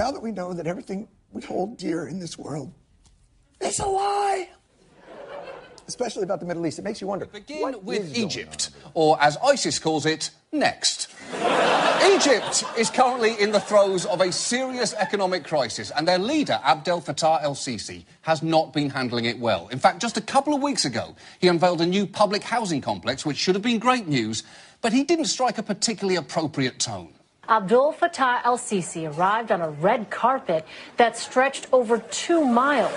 Now that we know that everything we hold dear in this world is a lie, especially about the Middle East, it makes you wonder. Begin with Egypt, or as ISIS calls it, next. Egypt is currently in the throes of a serious economic crisis, and their leader, Abdel Fattah el-Sisi, has not been handling it well. In fact, just a couple of weeks ago, he unveiled a new public housing complex, which should have been great news, but he didn't strike a particularly appropriate tone. Abdel Fattah el-Sisi arrived on a red carpet that stretched over 2 miles.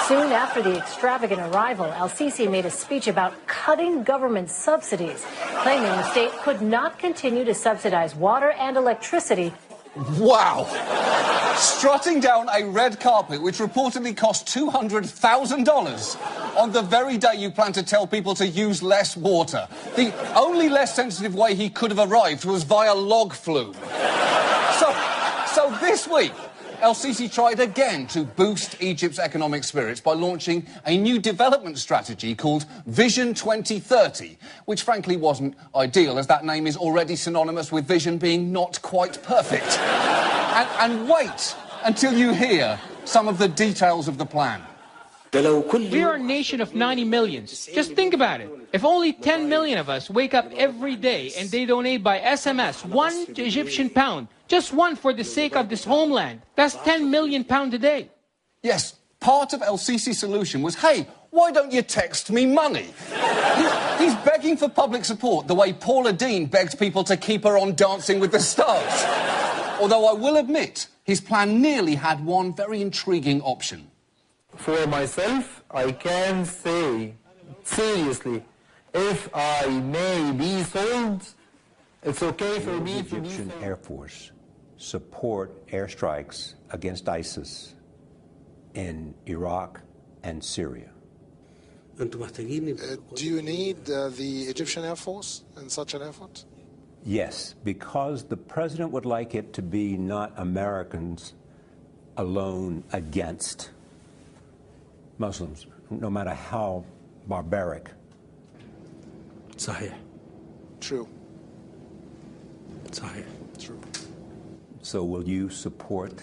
Soon after the extravagant arrival, el-Sisi made a speech about cutting government subsidies, claiming the state could not continue to subsidize water and electricity. Wow! Strutting down a red carpet which reportedly cost $200,000 on the very day you plan to tell people to use less water. The only less sensitive way he could have arrived was via log flume. So this week, el-Sisi tried again to boost Egypt's economic spirits by launching a new development strategy called Vision 2030, which frankly wasn't ideal, as that name is already synonymous with vision being not quite perfect. And wait until you hear some of the details of the plan. We are a nation of 90 million. Just think about it. If only 10 million of us wake up every day and they donate by SMS 1 Egyptian pound, just one for the sake of this homeland, that's 10 million pounds a day. Yes, part of el-Sisi's solution was, hey, why don't you text me money? He's begging for public support the way Paula Dean begged people to keep her on Dancing with the Stars. Although I will admit, his plan nearly had one very intriguing option. For myself, I can say, seriously, if I may be sold, it's okay for me to be sold. The Egyptian Air Force support airstrikes against ISIS in Iraq and Syria. Do you need the Egyptian Air Force in such an effort? Yes, because the president would like it to be not Americans alone against Muslims, no matter how barbaric. صحيح. True. صحيح. True. So will you support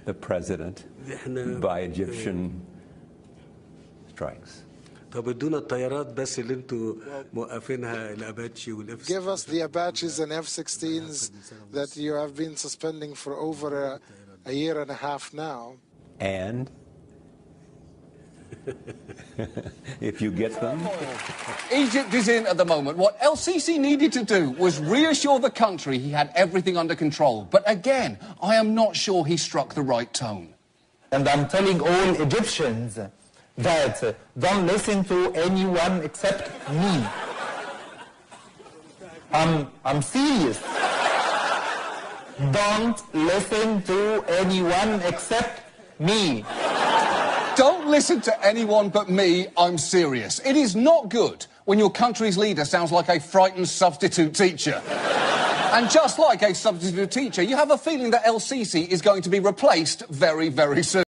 the president by Egyptian strikes? Give us the Apaches and F-16s that you have been suspending for over a year and a half now. And if you get them. Egypt is in at the moment. What el-Sisi needed to do was reassure the country he had everything under control. But again, I am not sure he struck the right tone. And I'm telling all Egyptians that don't listen to anyone except me. I'm serious. Don't listen to anyone except me. Don't listen to anyone but me, I'm serious. It is not good when your country's leader sounds like a frightened substitute teacher. And just like a substitute teacher, you have a feeling that el-Sisi is going to be replaced very, very soon.